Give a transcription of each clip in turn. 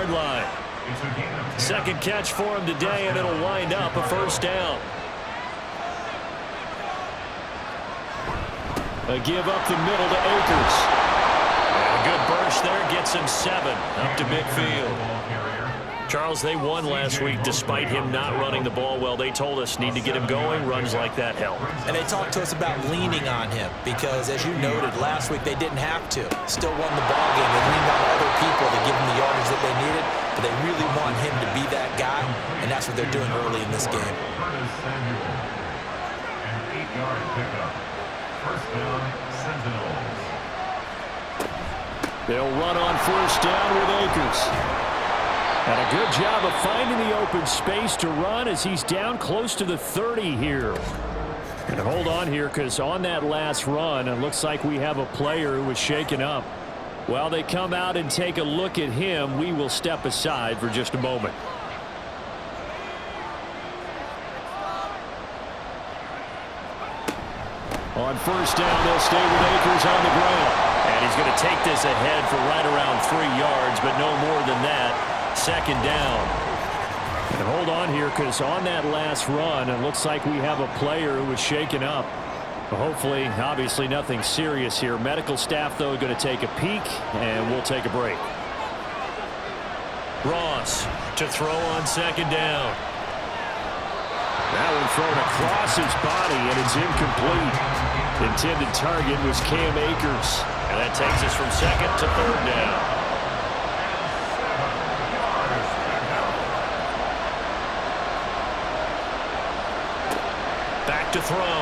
30-yard line. Second catch for him today, and it'll wind up a first down. A give up the middle to Akers. And a good burst there gets him 7 up to midfield. Charles, they won last week despite him not running the ball well. They told us need to get him going. Runs like that help. And they talked to us about leaning on him because, as you noted, last week they didn't have to. Still won the ball game. They leaned on other people to give them the yardage that they needed, but they really want him to be that guy, and that's what they're doing early in this game. An 8-yard pickup. First down, Senitels. They'll run on first down with Akers. And a good job of finding the open space to run as he's down close to the 30 here. And hold on here, because on that last run, it looks like we have a player who was shaken up. While they come out and take a look at him, we will step aside for just a moment. On first down, they'll stay with Akers on the ground. And he's going to take this ahead for right around 3 yards, but no more than that. Second down. And hold on here, because on that last run, it looks like we have a player who was shaken up. Hopefully, obviously nothing serious here. Medical staff, though, going to take a peek, and we'll take a break. Ross to throw on second down. That one thrown across his body, and it's incomplete. Intended target was Cam Akers. And that takes us from second to third down. Back to throw.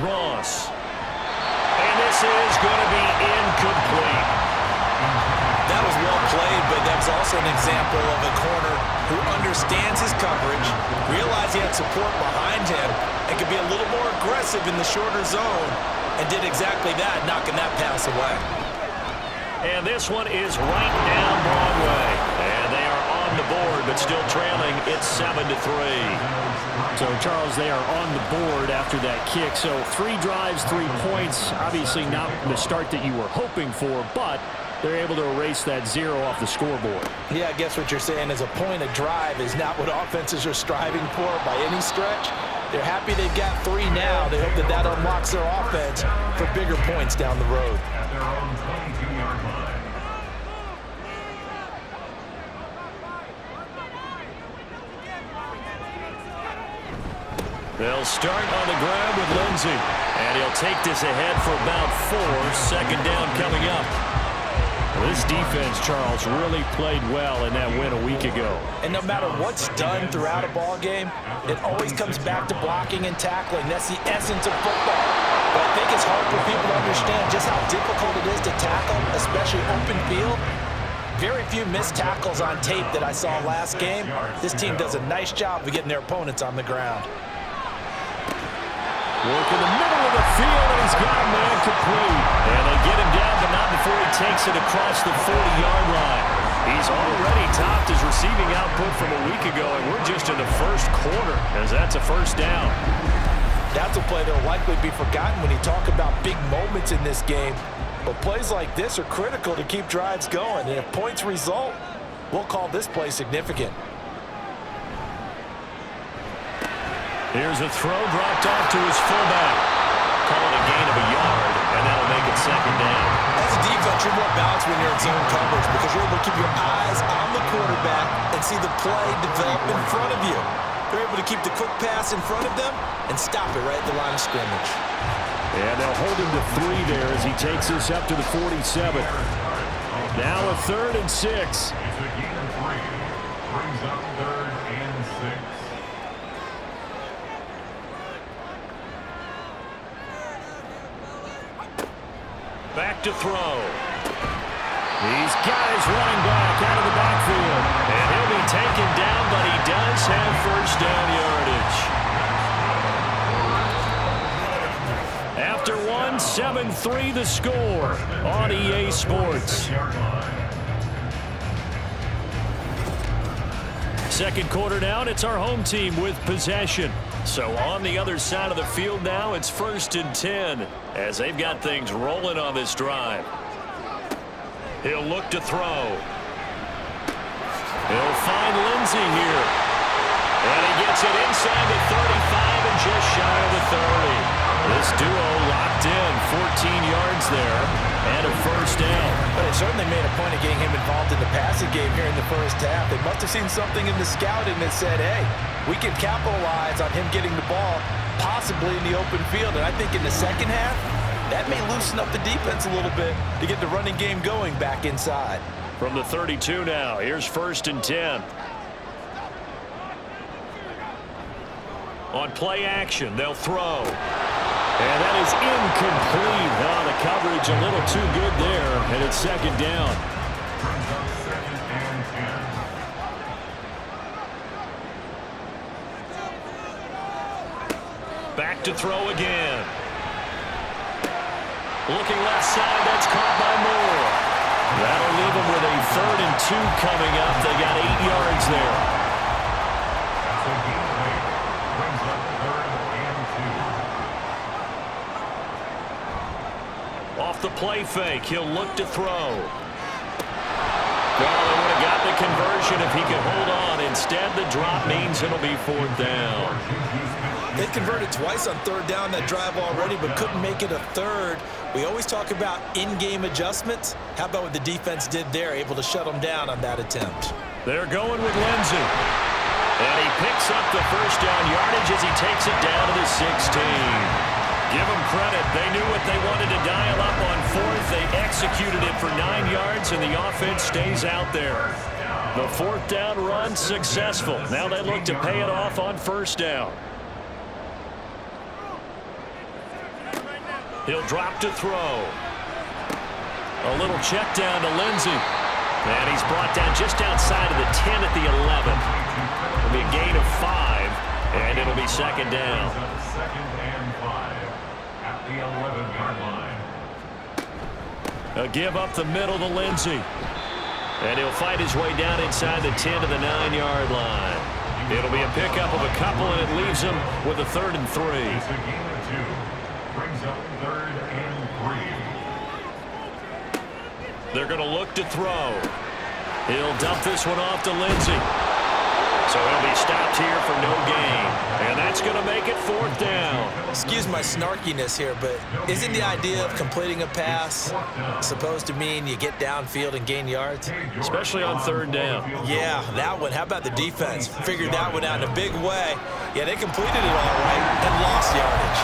Ross. And this is going to be incomplete. That was well played, but that's also an example of a corner who understands his coverage, realized he had support behind him, and could be a little more aggressive in the shorter zone, and did exactly that, knocking that pass away. And this one is right down Broadway. And they are on the board, but still trailing. It's 7-3. So, Charles, they are on the board after that kick. So 3 drives, 3 points. Obviously not the start that you were hoping for, but they're able to erase that 0 off the scoreboard. Yeah, I guess what you're saying is a point of drive is not what offenses are striving for by any stretch. They're happy they've got 3 now. They hope that that unlocks their offense for bigger points down the road. At their own 22-yard line. They'll start on the ground with Lindsey. And he'll take this ahead for about 4. Second down coming up. This defense, Charles, really played well in that win a week ago. And no matter what's done throughout a ball game, it always comes back to blocking and tackling. That's the essence of football. But I think it's hard for people to understand just how difficult it is to tackle, especially open field. Very few missed tackles on tape that I saw last game. This team does a nice job of getting their opponents on the ground. Work in the middle of the field, and he's got a man complete. And they get him down, but not before he takes it across the 40-yard line. He's already topped his receiving output from a week ago, and we're just in the first quarter, as that's a first down. That's a play that will likely be forgotten when you talk about big moments in this game. But plays like this are critical to keep drives going, and if points result, we'll call this play significant. Here's a throw dropped off to his fullback. Call it a gain of a yard, and that'll make it second down. As a defense, you're more balanced when you're in zone coverage because you're able to keep your eyes on the quarterback and see the play develop in front of you. They're able to keep the quick pass in front of them and stop it right at the line of scrimmage. And they'll hold him to 3 there as he takes this up to the 47. Now a 3rd and 6. It's a gain of 3. Brings up 3rd and 6. Back to throw. He's got his running back out of the backfield. And he'll be taken down, but he does have first down yardage. After 1, 7-3 the score on EA Sports. Second quarter down, it's our home team with possession. So on the other side of the field now, it's 1st and 10 as they've got things rolling on this drive. He'll look to throw. He'll find Lindsey here. And he gets it inside the 35 and just shy of the 30. This duo locked in, 14 yards there, and a first down. But it certainly made a point of getting him involved in the passing game here in the first half. They must have seen something in the scouting that said, hey, we can capitalize on him getting the ball, possibly in the open field. And I think in the second half, that may loosen up the defense a little bit to get the running game going back inside. From the 32 now, here's 1st and 10. On play action, they'll throw. And that is incomplete. Oh, the coverage a little too good there, and it's 2nd down. Second and 10. Back to throw again. Looking left side, that's caught by Moore. That'll leave them with a 3rd and 2 coming up. They got 8 yards there. That's a gain of 8. Brings up 3rd and 2. Off the play fake, he'll look to throw. Well, they would have got the conversion if he could hold on. Instead, the drop means it'll be 4th down. They converted twice on 3rd down that drive already, but couldn't make it a 3rd. We always talk about in-game adjustments. How about what the defense did there, able to shut them down on that attempt? They're going with Lindsey. And he picks up the first down yardage as he takes it down to the 16. Give them credit. They knew what they wanted to dial up on 4th. They executed it for 9 yards, and the offense stays out there. The 4th down run successful. Now they look to pay it off on 1st down. He'll drop to throw. A little check down to Lindsey. And he's brought down just outside of the 10 at the 11. It'll be a gain of 5, and it'll be 2nd down. 2nd and 5 at the 11-yard line. A give up the middle to Lindsey. And he'll fight his way down inside the 10 to the 9-yard line. It'll be a pickup of a couple, and it leaves him with a 3rd and 3. It's a gain of 2. Brings up 3rd and 3. They're going to look to throw. He'll dump this one off to Lindsey. So he'll be stopped here for no gain. And that's going to make it 4th down. Excuse my snarkiness here, but isn't the idea of completing a pass supposed to mean you get downfield and gain yards? Especially on 3rd down. Yeah, that one. How about the defense? Figured that one out in a big way. Yeah, they completed it all right and lost yardage.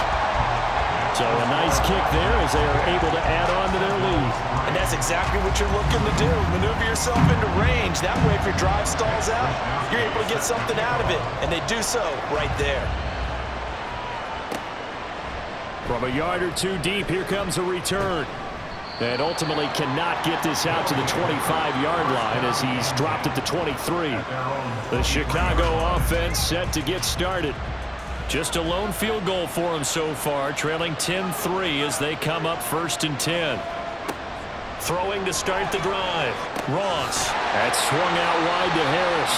So a nice kick there as they are able to add on to their lead. And that's exactly what you're looking to do. Maneuver yourself into range. That way, if your drive stalls out, you're able to get something out of it. And they do so right there. From a yard or two deep, here comes a return. And ultimately cannot get this out to the 25-yard line as he's dropped at the 23. The Chicago offense set to get started. Just a lone field goal for them so far, trailing 10-3 as they come up 1st and 10. Throwing to start the drive. Ross. That's swung out wide to Harris.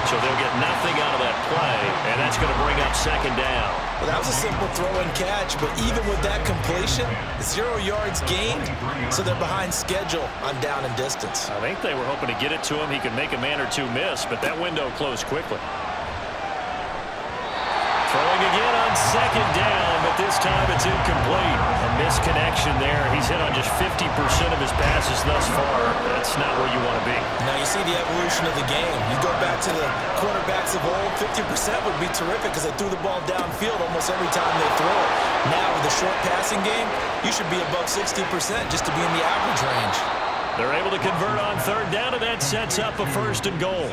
So they'll get nothing out of that play, and that's going to bring up 2nd down. Well, that was a simple throw and catch, but even with that completion, 0 yards gained, so they're behind schedule on down and distance. I think they were hoping to get it to him. He could make a man or two miss, but that window closed quickly. Throwing again on 2nd down, but this time it's incomplete. A misconnection there. He's hit on just 50% of his passes thus far. That's not where you want to be. Now you see the evolution of the game. You go back to the quarterbacks of old, 50% would be terrific because they threw the ball downfield almost every time they throw it. Now with the short passing game, you should be above 60% just to be in the average range. They're able to convert on 3rd down, and that sets up a 1st and goal.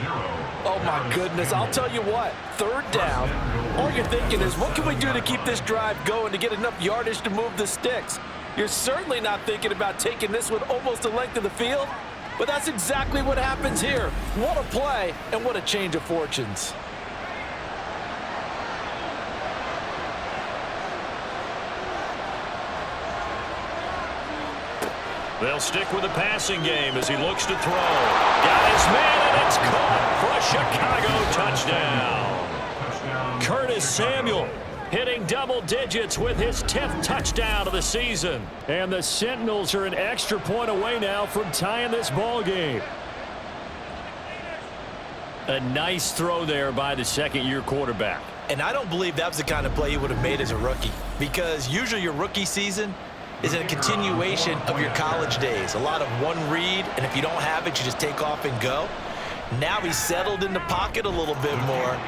Oh, my goodness. I'll tell you what. 3rd down, all you're thinking is, what can we do to keep this drive going to get enough yardage to move the sticks? You're certainly not thinking about taking this one almost the length of the field, but that's exactly what happens here. What a play, and what a change of fortunes. They'll stick with the passing game as he looks to throw. Got his man, and it's caught for a Chicago touchdown. Curtis Samuel hitting double digits with his 10th touchdown of the season. And the Sentinels are an extra point away now from tying this ball game. A nice throw there by the second-year quarterback. And I don't believe that was the kind of play he would have made as a rookie, because usually your rookie season is a continuation of your college days. A lot of one read, and if you don't have it, you just take off and go. Now he's settled in the pocket a little bit more,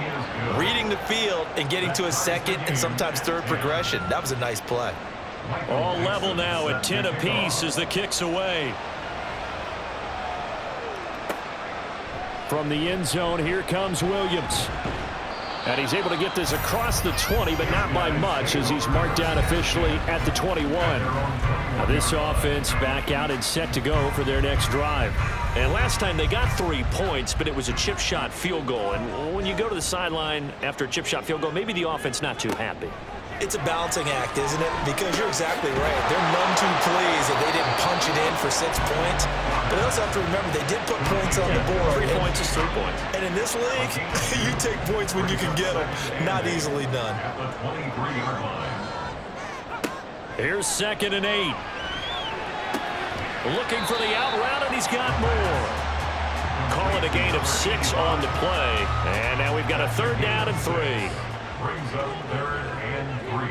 reading the field and getting to a second and sometimes third progression. That was a nice play. All level now at 10 apiece as the kick's away. From the end zone, here comes Williams. And he's able to get this across the 20, but not by much, as he's marked down officially at the 21. Now this offense back out and set to go for their next drive. And last time they got 3 points, but it was a chip shot field goal. And when you go to the sideline after a chip shot field goal, maybe the offense not too happy. It's a balancing act, isn't it? Because you're exactly right. They're none too pleased that they didn't punch it in for 6 points. But they also have to remember they did put points on the board. 3 points is 3 points. And in this league, you take points when you can get them. Not easily done. At the 23-yard line. Here's 2nd and 8. Looking for the out route, and he's got more. Call it a gain of 6 on the play. And now we've got a 3rd down and 3. Brings up 3rd and 3.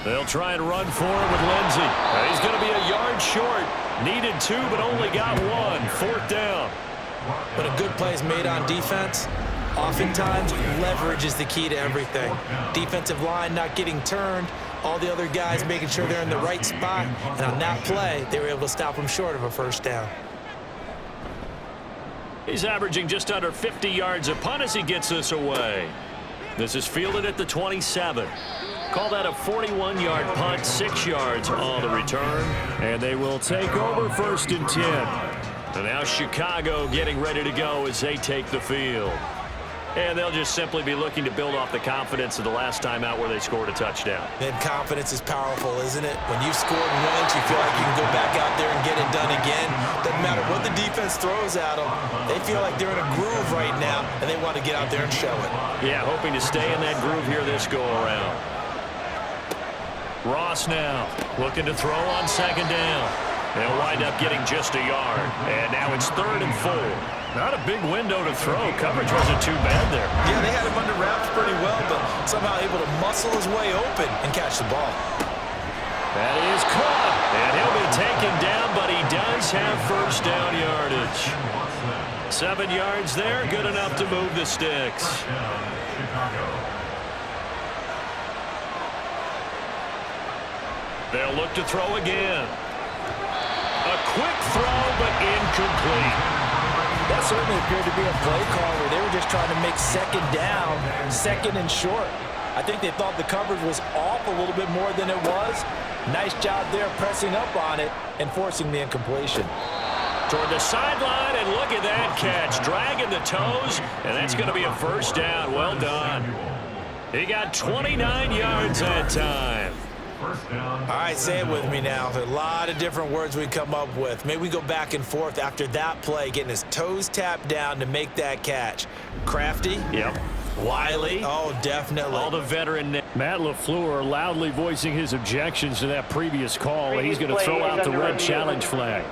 They'll try and run for him with Lindsey. He's going to be a yard short. Needed 2, but only got 1. 4th down. When a good play is made on defense, oftentimes leverage is the key to everything. Defensive line not getting turned, all the other guys making sure they're in the right spot, and on that play, they were able to stop him short of a 1st down. He's averaging just under 50 yards a punt as he gets this away. This is fielded at the 27. Call that a 41-yard punt, 6 yards on the return. And they will take over 1st and 10. And now Chicago getting ready to go as they take the field. And they'll just simply be looking to build off the confidence of the last time out where they scored a touchdown. And confidence is powerful, isn't it? When you've scored once, you feel like you can go back out there and get it done again. Doesn't matter what the defense throws at them. They feel like they're in a groove right now, and they want to get out there and show it. Yeah, hoping to stay in that groove here this go-around. Ross now looking to throw on 2nd down. They'll wind up getting just a yard. And now it's 3rd and 4. Not a big window to throw. Coverage wasn't too bad there. Yeah, they had him under wraps pretty well, but somehow able to muscle his way open and catch the ball. That is caught. And he'll be taken down, but he does have 1st down yardage. 7 yards there, good enough to move the sticks. They'll look to throw again. A quick throw, but incomplete. That certainly appeared to be a play call where they were just trying to make 2nd down, 2nd and short. I think they thought the coverage was off a little bit more than it was. Nice job there pressing up on it and forcing the incompletion. Toward the sideline, and look at that catch. Dragging the toes, and that's going to be a 1st down. Well done. He got 29 yards that time. All right, say it with me now. There are a lot of different words we come up with. Maybe we go back and forth after that play, getting his toes tapped down to make that catch. Crafty? Yep. Wily? Oh, definitely. All the veteran. Matt LaFleur loudly voicing his objections to that previous call. He's going to throw out the red challenge flag.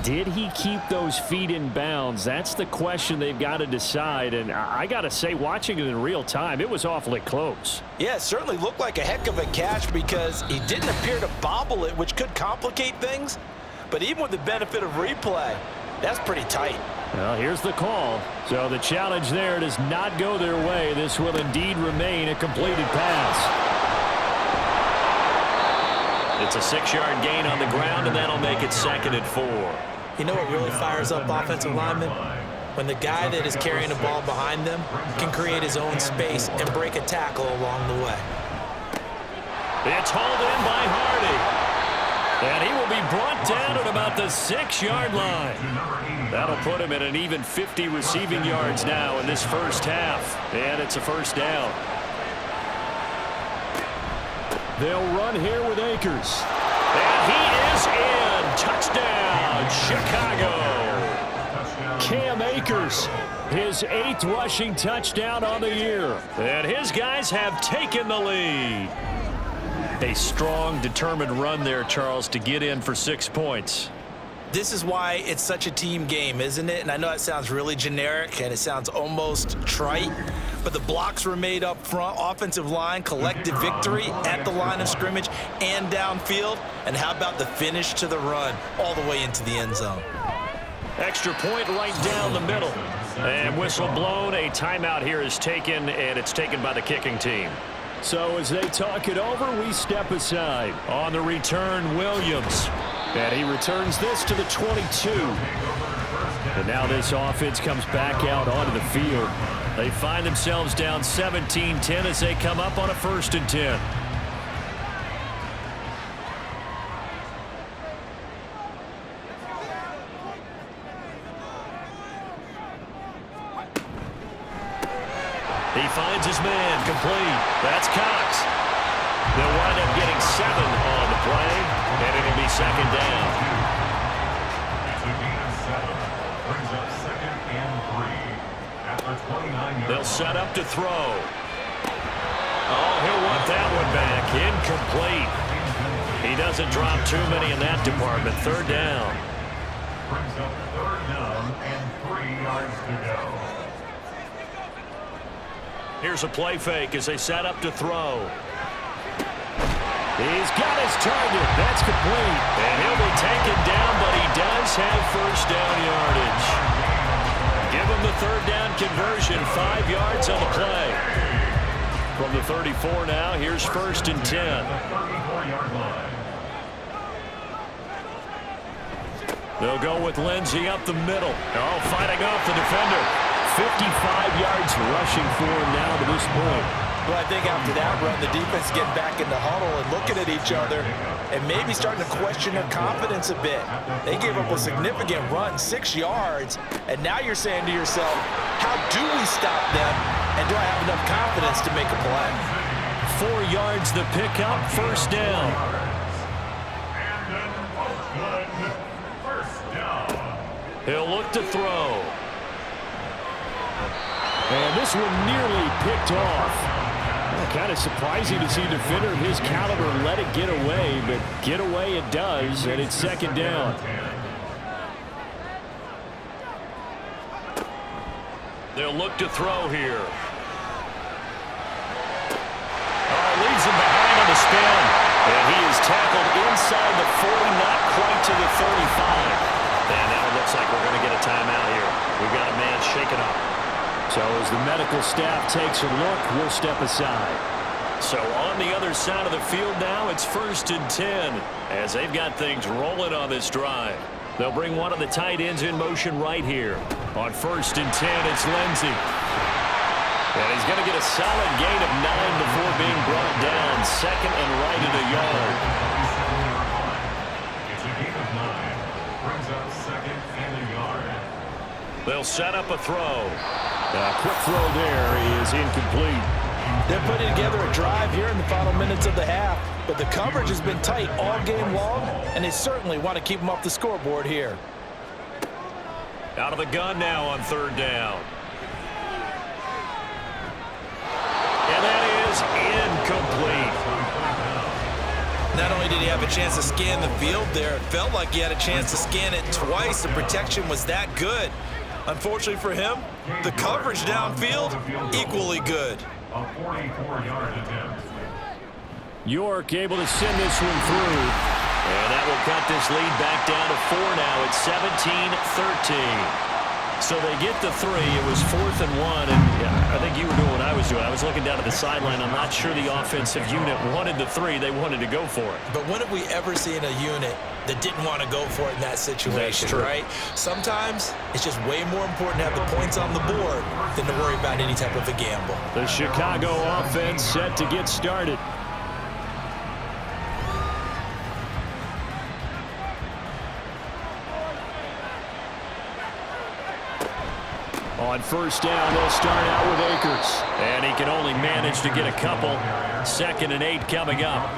Did he keep those feet in bounds? That's the question they've got to decide. And I got to say, watching it in real time, it was awfully close. Yeah, it certainly looked like a heck of a catch because he didn't appear to bobble it, which could complicate things. But even with the benefit of replay, that's pretty tight. Well, here's the call. So the challenge there does not go their way. This will indeed remain a completed pass. It's a 6-yard gain on the ground, and that'll make it 2nd and 4. You know what really fires up offensive linemen? When the guy that is carrying the ball behind them can create his own space and break a tackle along the way. It's hauled in by Hardy. And he will be brought down at about the 6-yard line. That'll put him at an even 50 receiving yards now in this 1st half. And it's a 1st down. They'll run here with Akers. And he is in. Touchdown, Chicago. Cam Akers, his 8th rushing touchdown on the year. And his guys have taken the lead. A strong, determined run there, Charles, to get in for 6 points. This is why it's such a team game, isn't it? And I know it sounds really generic and it sounds almost trite, but the blocks were made up front, offensive line, collective victory at the line of scrimmage and downfield. And how about the finish to the run all the way into the end zone? Extra point right down the middle. And whistle blown. A timeout here is taken, and it's taken by the kicking team. So as they talk it over, we step aside. On the return, Williams. And he returns this to the 22. And now this offense comes back out onto the field. They find themselves down 17-10 as they come up on a 1st and 10. He finds his man, complete. That's Cox. They'll wind up getting 7 on the play, and it'll be 2nd down. It's a gain of 7. Brings up 2nd and 3. At the 29-yard They'll set up to throw. Oh, he'll want that one back. Incomplete. He doesn't drop too many in that department. 3rd down. brings up 3rd down and 3 yards to go. Here's a play fake as they set up to throw. He's got his target. That's complete. And he'll be taken down, but he does have 1st down yardage. Give him the 3rd down conversion. 5 yards on the play. From the 34 now, here's 1st and 10. 34-yard line. They'll go with Lindsey up the middle. Oh, fighting off the defender. 55 yards rushing for him now to this point. Well, I think after that run, the defense getting back in the huddle and looking at each other and maybe starting to question their confidence a bit. They gave up a significant run, 6 yards, and now you're saying to yourself, how do we stop them, and do I have enough confidence to make a play? 4 yards the pickup, 1st down. And then Oakland, 1st down. He'll look to throw. And this one nearly picked off. Kind of surprising to see a defender of his caliber let it get away, but get away it does, and it's 2nd down. They'll look to throw here. Oh, leaves him behind on the spin. And he is tackled inside the 40, not quite to the 35. And now it looks like we're going to get a timeout here. We've got a man shaken up. So as the medical staff takes a look, we'll step aside. So on the other side of the field now, it's 1st and 10 as they've got things rolling on this drive. They'll bring one of the tight ends in motion right here. On 1st and 10, it's Lindsey. And he's going to get a solid gain of 9 before being brought down. 2nd and right at a yard. It's a gain of 9. Brings up 2nd and a yard. They'll set up a throw. A quick throw there is incomplete. They're putting together a drive here in the final minutes of the half, but the coverage has been tight all game long, and they certainly want to keep them off the scoreboard here. Out of the gun now on 3rd down. And that is incomplete. Not only did he have a chance to scan the field there, it felt like he had a chance to scan it twice. The protection was that good. Unfortunately for him, the coverage downfield, equally good. A 44-yard attempt. York able to send this one through. And that will cut this lead back down to 4 now. It's 17-13. So they get the 3. It was 4th and 1. And I think you were doing what I was doing. I was looking down at the sideline. I'm not sure the offensive unit wanted the 3. They wanted to go for it. But when have we ever seen a unit that didn't want to go for it in that situation, right? Sometimes it's just way more important to have the points on the board than to worry about any type of a gamble. The Chicago offense set to get started. On 1st down, they'll start out with Akers. And he can only manage to get a couple. 2nd and 8 coming up.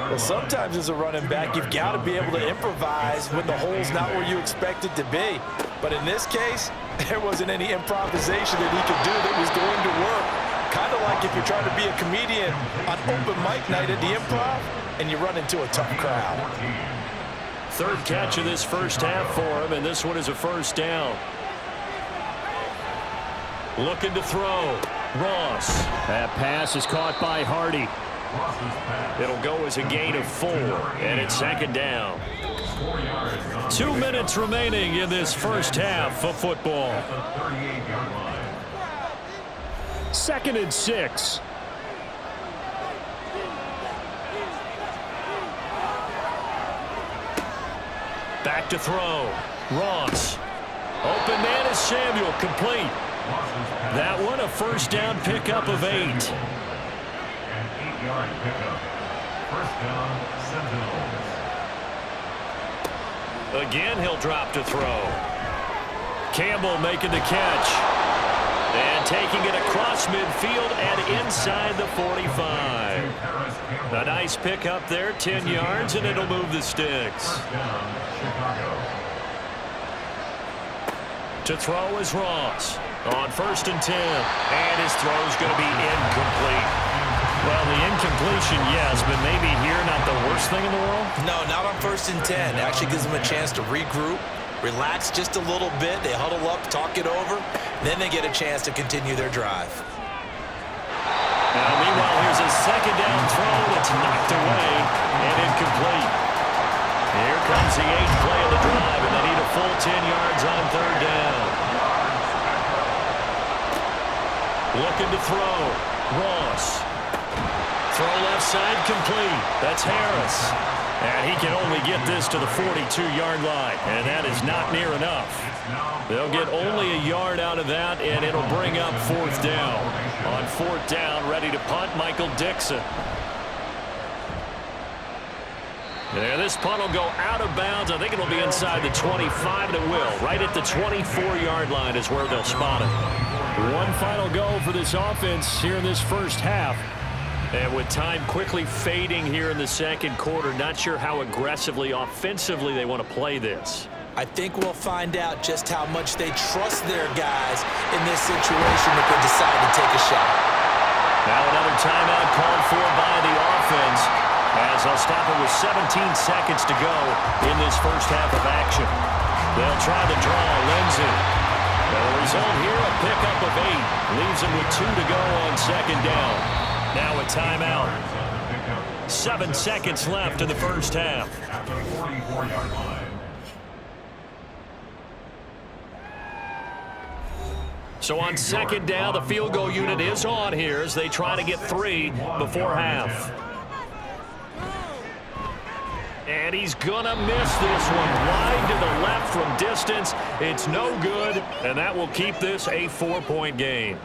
Well, sometimes as a running back, you've got to be able to improvise when the hole's not where you expect it to be. But in this case, there wasn't any improvisation that he could do that was going to work. Kind of like if you're trying to be a comedian on open mic night at the Improv and you run into a tough crowd. Third catch of this first half for him, and this one is a first down. Looking to throw. Ross. That pass is caught by Hardy. It'll go as a gain of 4, and it's second down. 2 minutes remaining in this first half of football. 2nd and 6. Back to throw. Ross. Open man is Samuel. Complete. That one a first down pickup of 8. An 8-yard pickup. First down, Senitels. Again, he'll drop to throw. Campbell making the catch. And taking it across midfield and inside the 45. A nice pickup there, 10 yards, and it'll move the sticks. First down, Chicago. To throw is Ross. On 1st and 10. And his throw's going to be incomplete. Well, the incompletion, yes, but maybe here not the worst thing in the world? No, not on 1st and 10. Actually gives them a chance to regroup, relax just a little bit. They huddle up, talk it over. Then they get a chance to continue their drive. Now, meanwhile, here's a second down throw that's knocked away and incomplete. Here comes the 8th play of the drive, and they need a full 10 yards on 3rd down. Looking to throw. Ross. Throw left side complete. That's Harris. And he can only get this to the 42-yard line, and that is not near enough. They'll get only a yard out of that, and it'll bring up 4th down. On 4th down, ready to punt, Michael Dixon. Yeah, this punt will go out of bounds. I think it'll be inside the 25, and it will. Right at the 24-yard line is where they'll spot it. One final go for this offense here in this first half. And with time quickly fading here in the second quarter, not sure how aggressively, offensively they want to play this. I think we'll find out just how much they trust their guys in this situation if they decide to take a shot. Now another timeout called for by the offense, as they'll stop it with 17 seconds to go in this first half of action. They'll try to draw Lindsey. The result here, a pickup of 8. Leaves them with 2 to go on second down. Now a timeout. 7 seconds left in the first half. At the 44-yard line. So on second down, the field goal unit is on here as they try to get 3 before half. And he's gonna miss this one wide to the left from distance. It's no good, and that will keep this a 4-point game.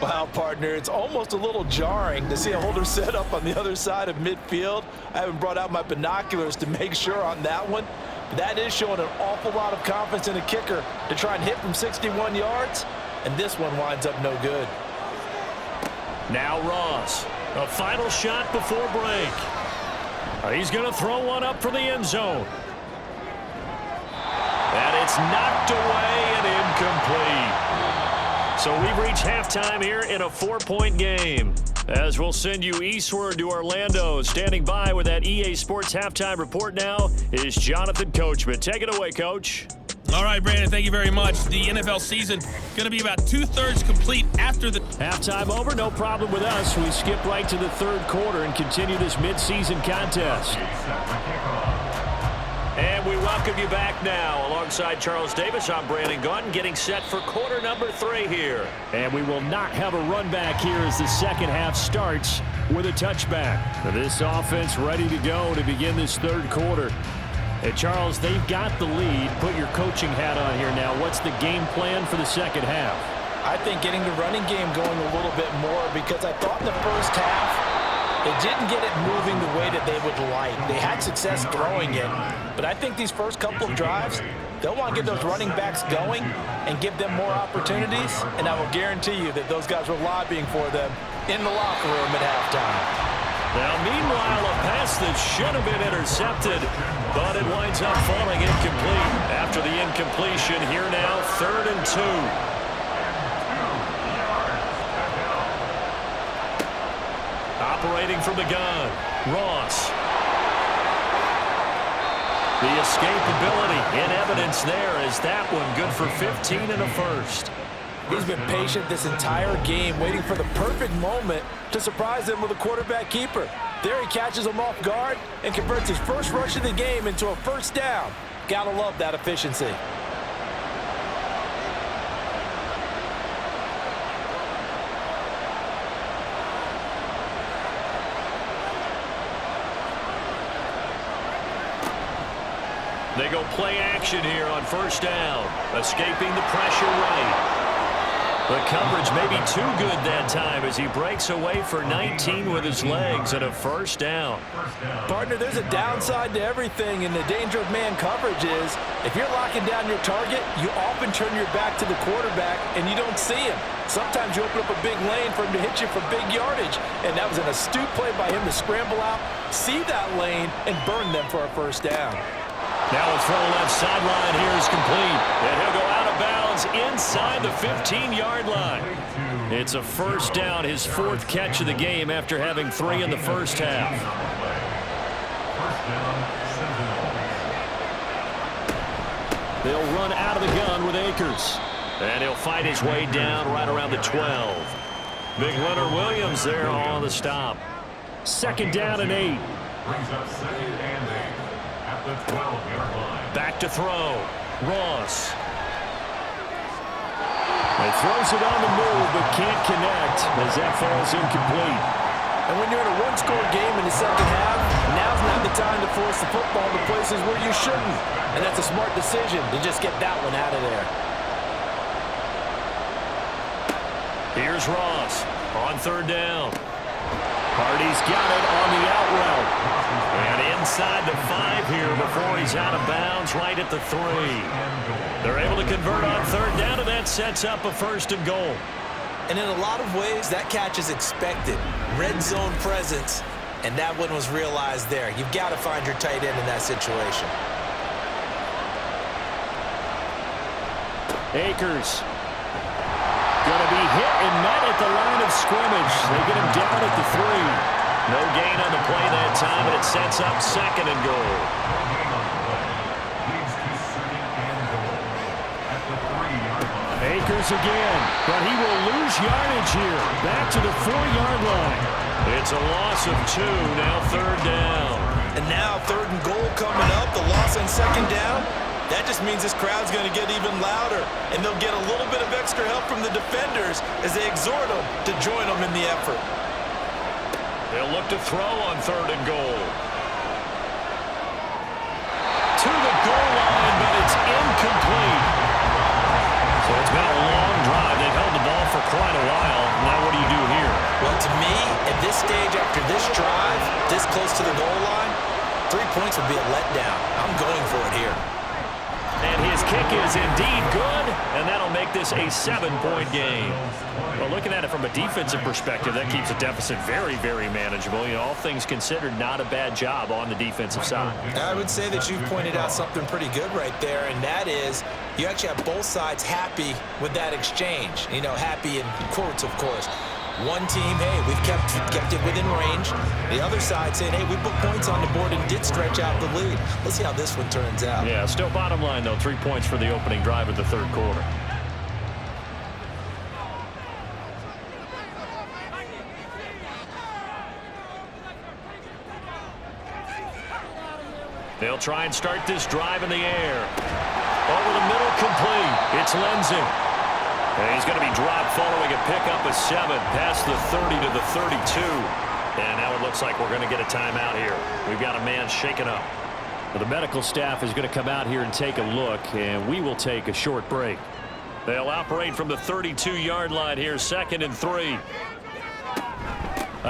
Wow, partner, it's almost a little jarring to see a holder set up on the other side of midfield. I haven't brought out my binoculars to make sure on that one. But that is showing an awful lot of confidence in a kicker to try and hit from 61 yards, and this one winds up no good. Now Ross, a final shot before break. He's going to throw one up for the end zone. And it's knocked away and incomplete. So we've reached halftime here in a 4-point game. As we'll send you eastward to Orlando. Standing by with that EA Sports halftime report now is Jonathan Coachman. Take it away, Coach. All right, Brandon, thank you very much. The NFL season going to be about 2/3 complete after the halftime over. No problem with us. We skip right to the third quarter and continue this midseason contest. And we welcome you back now. Alongside Charles Davis, I'm Brandon Gunn, getting set for quarter number 3 here. And we will not have a run back here as the second half starts with a touchback. This offense ready to go to begin this third quarter. Hey, Charles, they've got the lead. Put your coaching hat on here now. What's the game plan for the second half? I think getting the running game going a little bit more, because I thought in the first half they didn't get it moving the way that they would like. They had success throwing it, but I think these first couple of drives, they'll want to get those running backs going and give them more opportunities, and I will guarantee you that those guys were lobbying for them in the locker room at halftime. Now, meanwhile, a pass that should have been intercepted, but it winds up falling incomplete. After the incompletion, here now, 3rd and 2. operating from the gun. Ross. The escapability in evidence there as that one good for 15 and a first. He's been patient this entire game, waiting for the perfect moment to surprise them with a quarterback keeper. There he catches him off guard and converts his first rush of the game into a first down. Gotta love that efficiency. They go play action here on first down. Escaping the pressure right. The coverage may be too good that time as he breaks away for 19 with his legs and a first down. Partner, there's a downside to everything, and the danger of man coverage is if you're locking down your target, you often turn your back to the quarterback and you don't see him. Sometimes you open up a big lane for him to hit you for big yardage, and that was an astute play by him to scramble out, see that lane, and burn them for a first down. Now a throw left sideline here is complete. And he'll go out of bounds inside the 15-yard line. It's a first down, his fourth catch of the game after having 3 in the first half. They'll run out of the gun with Akers. And he'll fight his way down right around the 12. Big Leonard Williams there on the stop. Second down and 8. Brings up second and 8. The 12-yard line. Back to throw. Ross. He throws it on the move but can't connect as that falls incomplete. And when you're in a one-score game in the second half, now's not the time to force the football to places where you shouldn't. And that's a smart decision to just get that one out of there. Here's Ross on third down. Hardy's got it on the out route. And inside the 5 here before he's out of bounds right at the 3. They're able to convert on third down, and that sets up a first and goal. And in a lot of ways, that catch is expected. Red zone presence, and that one was realized there. You've got to find your tight end in that situation. Akers. Going to be hit and met at the line of scrimmage. They get him down at the 3. No gain on the play that time, and it sets up second and goal. Akers again, but he will lose yardage here. Back to the 4-yard line. It's a loss of 2, now third down. And now third and goal coming up, the loss on second down. That just means this crowd's going to get even louder, and they'll get a little bit of extra help from the defenders as they exhort them to join them in the effort. They'll look to throw on third and goal. To the goal line, but it's incomplete. So it's been a long drive. They've held the ball for quite a while. Now what do you do here? Well, to me, at this stage after this drive, this close to the goal line, 3 points would be a letdown. I'm going for it here. And his kick is indeed good, and that'll make this a 7-point game. Well, looking at it from a defensive perspective, that keeps the deficit very, very manageable. You know, all things considered, not a bad job on the defensive side. I would say that you've pointed out something pretty good right there, and that is you actually have both sides happy with that exchange. You know, happy in quotes, of course. One team, hey, we've kept it within range. The other side saying, hey, we put points on the board and did stretch out the lead. Let's see how this one turns out. Yeah, still bottom line, though, 3 points for the opening drive of the third quarter. They'll try and start this drive in the air. Over the middle, complete. It's Lindsey. And he's going to be dropped following a pickup of 7 past the 30 to the 32. And now it looks like we're going to get a timeout here. We've got a man shaken up. Well, the medical staff is going to come out here and take a look, and we will take a short break. They'll operate from the 32-yard line here, 2nd and 3.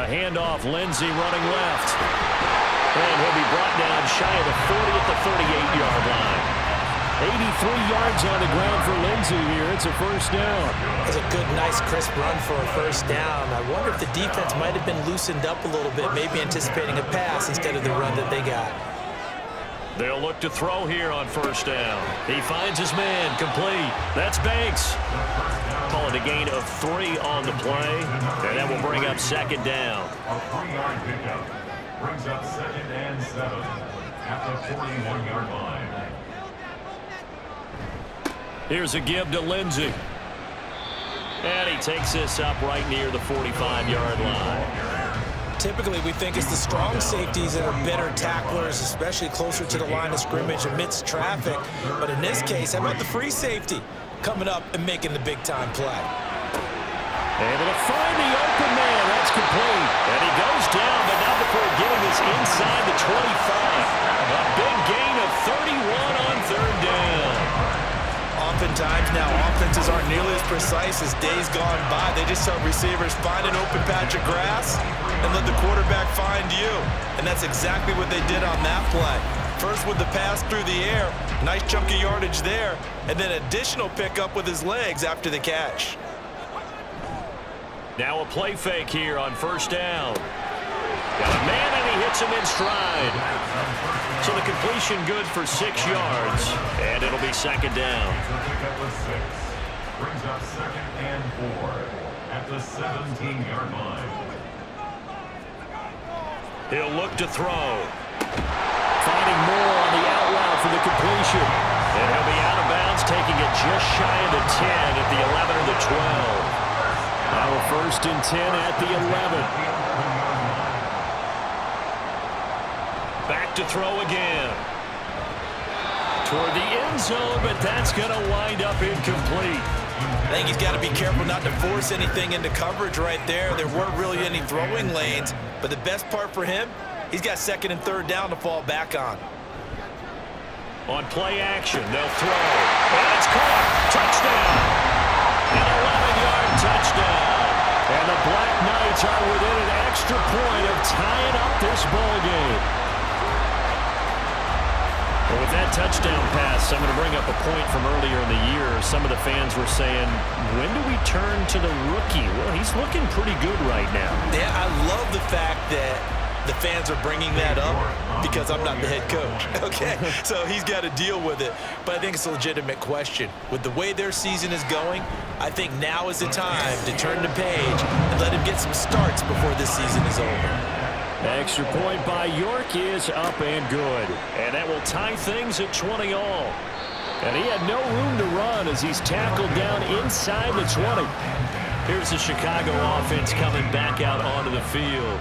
A handoff, Lindsey running left. And he'll be brought down shy of the 40 at the 38-yard line. 83 yards on the ground for Lindsey here. It's a first down. It's a good, nice, crisp run for a first down. I wonder if the defense might have been loosened up a little bit, maybe anticipating a pass instead of the run that they got. They'll look to throw here on first down. He finds his man, complete. That's Banks. Call it and a gain of 3 on the play. And that will bring up second down. A 3-yard pickup brings up 2nd and 7 at the 41-yard line. Here's a give to Lindsey. And he takes this up right near the 45-yard line. Typically, we think it's the strong safeties that are better tacklers, especially closer to the line of scrimmage amidst traffic. But in this case, how about the free safety coming up and making the big-time play? Able to find the open man. That's complete. And he goes down, but not before getting this inside the 25. A big gain of 31 on third down. Oftentimes now, offenses aren't nearly as precise as days gone by. They just help receivers find an open patch of grass and let the quarterback find you. And that's exactly what they did on that play. First with the pass through the air, nice chunk of yardage there, and then additional pickup with his legs after the catch. Now a play fake here on first down. Got a man, and he hits him in stride. So the completion good for 6 yards, and it'll be second down. Pickup with 6 brings up 2nd and 4 at the 17-yard line. He'll look to throw. Finding more on the out route for the completion. And he'll be out of bounds, taking it just shy of the 10 at the 11 or the 12. Now a 1st and 10 at the 11. Back to throw again. Toward the end zone, but that's going to wind up incomplete. I think he's got to be careful not to force anything into coverage right there. There weren't really any throwing lanes, but the best part for him, he's got 2nd and 3rd down to fall back on. On play action, they'll throw. And it's caught. Touchdown. An 11-yard touchdown. And the Black Knights are within an extra point of tying up this ball game. Well, with that touchdown pass, I'm going to bring up a point from earlier in the year. Some of the fans were saying, when do we turn to the rookie? Well, he's looking pretty good right now. Yeah, I love the fact that the fans are bringing that up because I'm not the head coach, okay? So he's got to deal with it. But I think it's a legitimate question. With the way their season is going, I think now is the time to turn the page and let him get some starts before this season is over. Extra point by York is up and good. And that will tie things at 20 all. And he had no room to run as he's tackled down inside the 20. Here's the Chicago offense coming back out onto the field.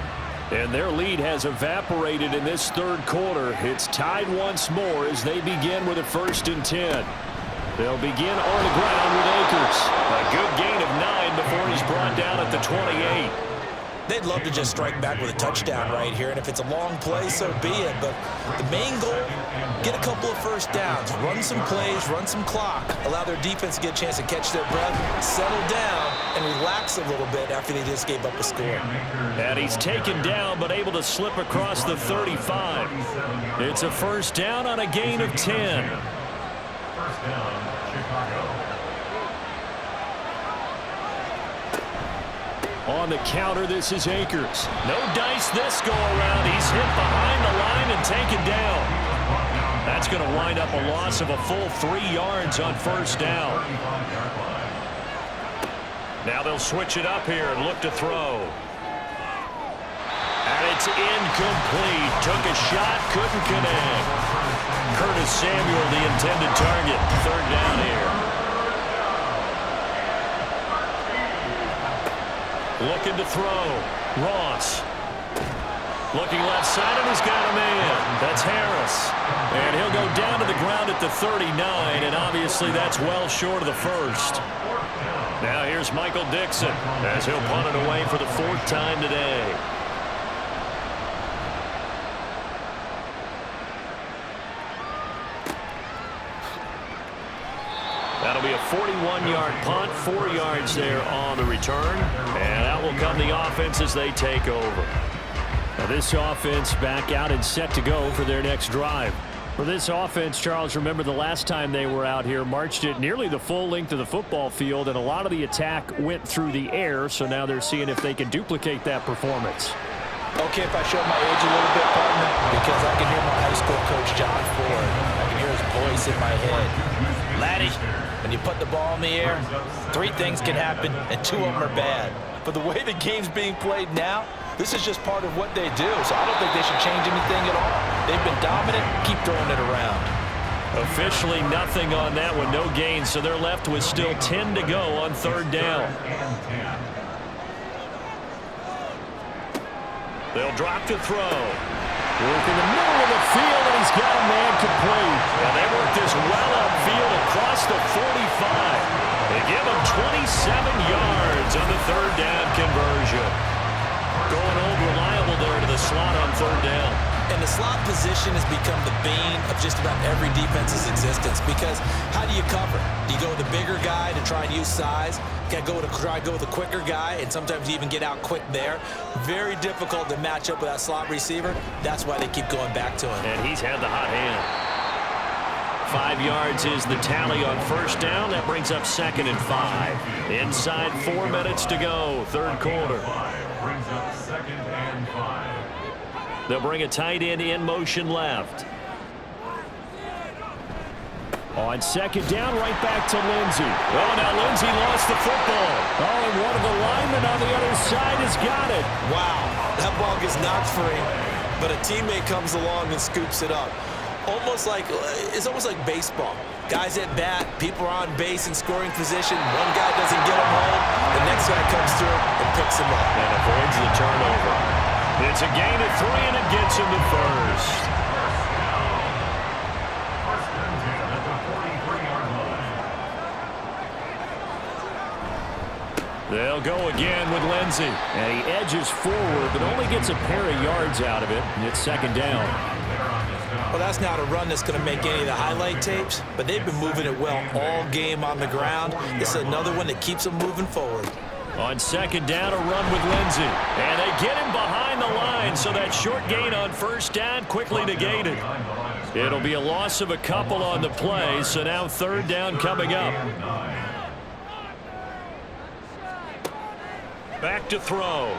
And their lead has evaporated in this 3rd quarter. It's tied once more as they begin with a 1st and 10. They'll begin on the ground with Akers. A good gain of 9 before he's brought down at the 28. They'd love to just strike back with a touchdown right here, and if it's a long play, so be it. But the main goal, get a couple of 1st downs, run some plays, run some clock, allow their defense to get a chance to catch their breath, settle down, and relax a little bit after they just gave up a score. And he's taken down, but able to slip across the 35. It's a 1st down on a gain of 10. 1st down, Chicago. On the counter, this is Akers. No dice this go around. He's hit behind the line and taken down. That's going to wind up a loss of a full 3 yards on 1st down. Now they'll switch it up here and look to throw. And it's incomplete. Took a shot, couldn't connect. Curtis Samuel, the intended target. 3rd down here. Looking to throw. Ross. Looking left side, and he's got a man. That's Harris. And he'll go down to the ground at the 39, and obviously that's well short of the 1st. Now here's Michael Dixon as he'll punt it away for the 4th time today. That'll be a 41-yard punt, 4 yards there on the return. And out will come the offense as they take over. Now this offense back out and set to go for their next drive. For this offense, Charles, remember the last time they were out here, marched it nearly the full length of the football field, and a lot of the attack went through the air, so now they're seeing if they can duplicate that performance. Okay, if I show my age a little bit, partner, because I can hear my high school coach, John Ford. I can hear his voice this in my head. Laddie, when you put the ball in the air, 3 things can happen, and 2 of them are bad. But the way the game's being played now, this is just part of what they do, so I don't think they should change anything at all. They've been dominant. Keep throwing it around. Officially nothing on that one, no gain, so they're left with still 10 to go on 3rd down. They'll drop to throw. Work in the middle of the field, and he's got a man complete. And they work this well upfield across the 45. They give him 27 yards on the 3rd down conversion. Going old reliable there to the slot on 3rd down. And the slot position has become the bane of just about every defense's existence, because how do you cover? Do you go with the bigger guy to try and use size? Try to go with the quicker guy, and sometimes you even get out quick there. Very difficult to match up with that slot receiver. That's why they keep going back to him. And he's had the hot hand. 5 yards is the tally on 1st down. That brings up 2nd and 5. Inside 4 minutes to go, 3rd quarter. Brings up 2nd and 5. They'll bring a tight end in motion left. On 2nd down, right back to Lindsey. Oh, now Lindsey lost the football. Oh, and one of the linemen on the other side has got it. Wow, that ball gets knocked free, but a teammate comes along and scoops it up. It's almost like baseball. Guys at bat, people are on base in scoring position. One guy doesn't get him home. The next guy comes through and picks him up. And avoids the turnover. It's a gain of 3, and it gets him to 1st. They'll go again with Lindsey. And he edges forward, but only gets a pair of yards out of it. And it's 2nd down. Well, that's not a run that's going to make any of the highlight tapes, but they've been moving it well all game on the ground. This is another one that keeps them moving forward. On 2nd down, a run with Lindsey. And they get him behind the line, so that short gain on 1st down quickly negated. It'll be a loss of a couple on the play, so now 3rd down coming up. Back to throw.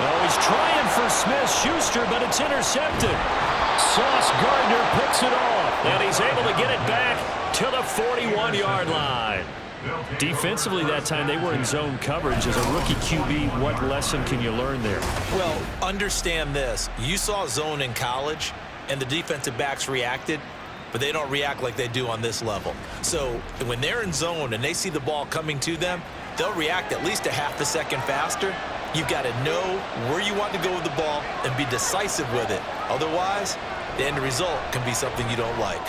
Oh, he's trying for Smith-Schuster, but it's intercepted. Sauce Gardner picks it off, and he's able to get it back to the 41-yard line. Defensively that time, they were in zone coverage. As a rookie QB, what lesson can you learn there? Well, understand this. You saw zone in college, and the defensive backs reacted, but they don't react like they do on this level. So when they're in zone and they see the ball coming to them, they'll react at least a half a second faster. You've got to know where you want to go with the ball and be decisive with it. Otherwise, the end result can be something you don't like.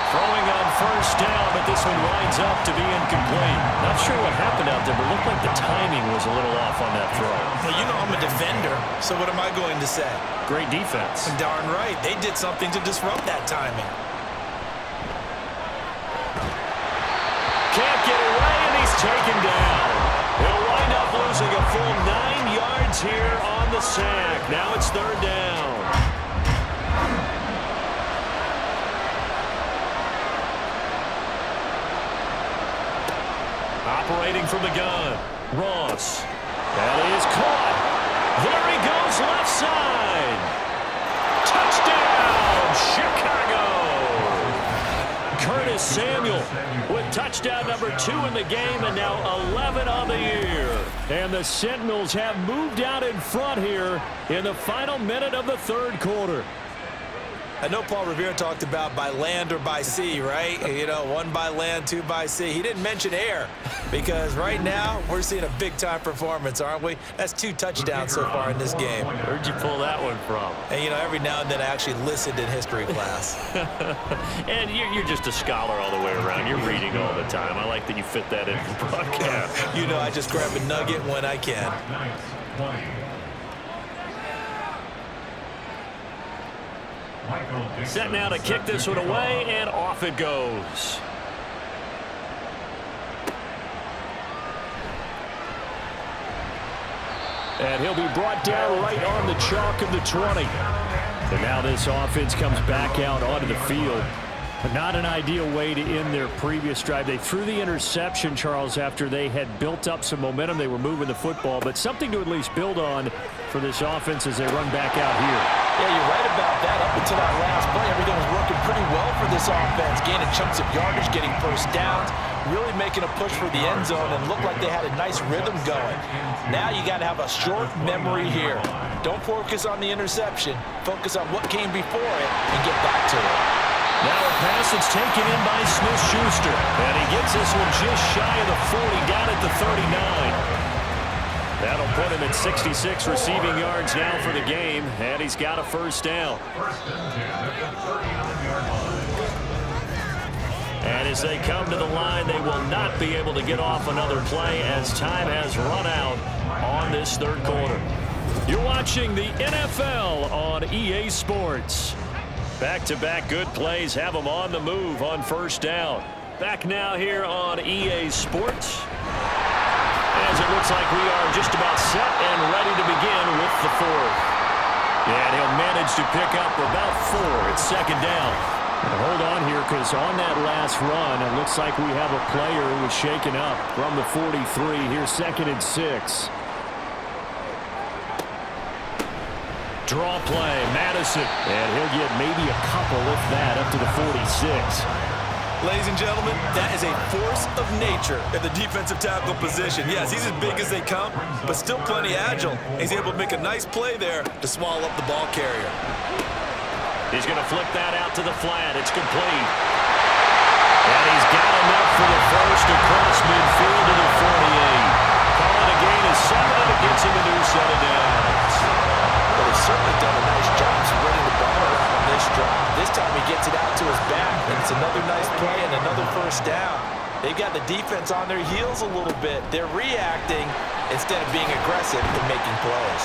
Throwing on 1st down, but this one winds up to be incomplete. Not sure what happened out there, but it looked like the timing was a little off on that throw. Well, you know I'm a defender, so what am I going to say? Great defense. Darn right. They did something to disrupt that timing. Can't get away, and he's taken down. He'll wind up losing a full 9 yards here on the sack. Now it's 3rd down. Operating from the gun, Ross. That is caught. There he goes, left side. Touchdown, Chicago. Curtis Samuel with touchdown number 2 in the game, and now 11 on the year. And the Sentinels have moved out in front here in the final minute of the 3rd quarter. I know Paul Revere talked about by land or by sea, right? You know, 1 by land, 2 by sea. He didn't mention air, because right now we're seeing a big-time performance, aren't we? That's 2 touchdowns so far in this game. Where'd you pull that one from? And, you know, every now and then I actually listened in history class. And you're just a scholar all the way around. You're reading all the time. I like that you fit that in the broadcast. You know, I just grab a nugget when I can. Set now to kick this one away, and off it goes. And he'll be brought down right on the chalk of the 20. And now this offense comes back out onto the field. But not an ideal way to end their previous drive. They threw the interception, Charles, after they had built up some momentum. They were moving the football, but something to at least build on for this offense as they run back out here. Yeah, you're right about that. Up until that last play, this offense, gaining chunks of yardage, getting first downs, really making a push for the end zone, and looked like they had a nice rhythm going. Now you got to have a short memory here. Don't focus on the interception. Focus on what came before it and get back to it. Now a pass that's taken in by Smith-Schuster. And he gets this one just shy of the 40, down at the 39. That'll put him at 66 receiving yards now for the game, and he's got a first down. And as they come to the line, they will not be able to get off another play as time has run out on this third quarter. You're watching the NFL on EA Sports. Back-to-back good plays have them on the move on first down. Back now here on EA Sports, as it looks like we are just about set and ready to begin with the fourth. And he'll manage to pick up about 4 at second down. And hold on here, because on that last run, it looks like we have a player who was shaken up from the 43. Here's 2nd and 6. Draw play, Madison. And he'll get maybe a couple, if that, up to the 46. Ladies and gentlemen, that is a force of nature at the defensive tackle position. Yes, he's as big as they come, but still plenty agile. He's able to make a nice play there to swallow up the ball carrier. He's going to flip that out to the flat. It's complete. And he's got enough for the first across midfield to the 48. Calling a gain of 7, and it gets him a new set of downs. Well, he's certainly done a nice job spreading the ball around on this drive. This time he gets it out to his back, and it's another nice play and another first down. They've got the defense on their heels a little bit. They're reacting instead of being aggressive and making plays.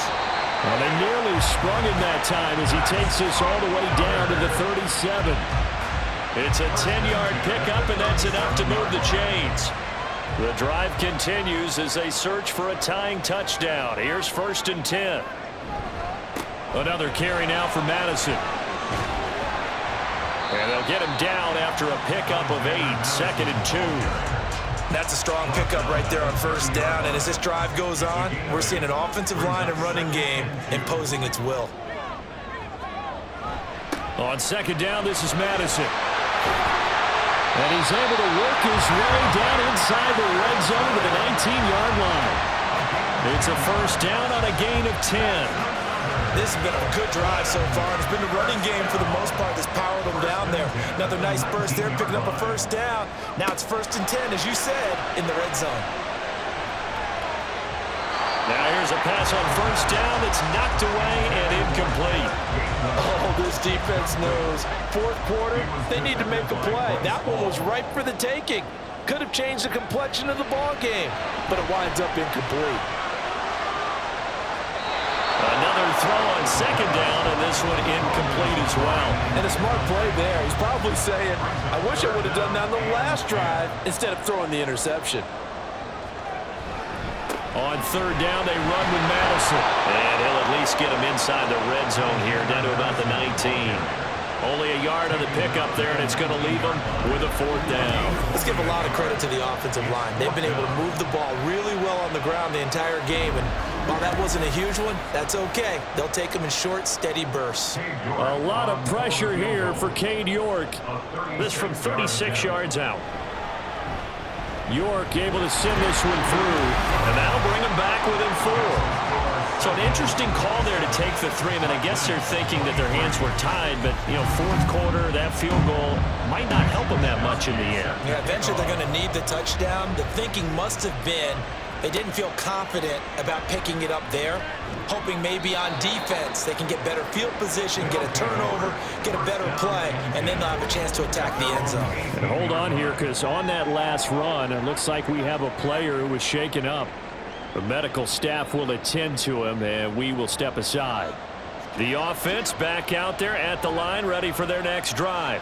Well, they nearly sprung him that time as he takes this all the way down to the 37. It's a 10-yard pickup, and that's enough to move the chains. The drive continues as they search for a tying touchdown. Here's 1st and 10. Another carry now for Madison. And they'll get him down after a pickup of 8, 2nd and 2. That's a strong pickup right there on first down, and as this drive goes on, we're seeing an offensive line and running game imposing its will. On 2nd down, this is Madison. And he's able to work his way down inside the red zone to the 19-yard line. It's a first down on a gain of 10. This has been a good drive so far. It's been the running game for the most part that's powered them down there. Another nice burst there, picking up a first down. Now it's 1st and 10, as you said, in the red zone. Now here's a pass on first down that's knocked away and incomplete. Oh, this defense knows. 4th quarter, they need to make a play. That one was ripe for the taking. Could have changed the complexion of the ball game, but it winds up incomplete. Another throw on 2nd down, and this one incomplete as well. And a smart play there. He's probably saying, I wish I would have done that on the last drive instead of throwing the interception. On 3rd down, they run with Madison. And he'll at least get him inside the red zone here, down to about the 19. Only a yard on the pickup there, and it's going to leave him with a 4th down. Let's give a lot of credit to the offensive line. They've been able to move the ball really well on the ground the entire game, and while that wasn't a huge one, that's okay. They'll take them in short, steady bursts. A lot of pressure here for Cade York. This from 36 yards out. York able to send this one through, and that'll bring him back within 4. So an interesting call there to take the 3. I mean, I guess they're thinking that their hands were tied, but, you know, 4th quarter, that field goal might not help them that much in the end. Yeah, eventually they're going to need the touchdown. The thinking must have been they didn't feel confident about picking it up there, hoping maybe on defense they can get better field position, get a turnover, get a better play, and then they'll have a chance to attack the end zone. And hold on here, because on that last run, it looks like we have a player who was shaken up. The medical staff will attend to him, and we will step aside. The offense back out there at the line, ready for their next drive.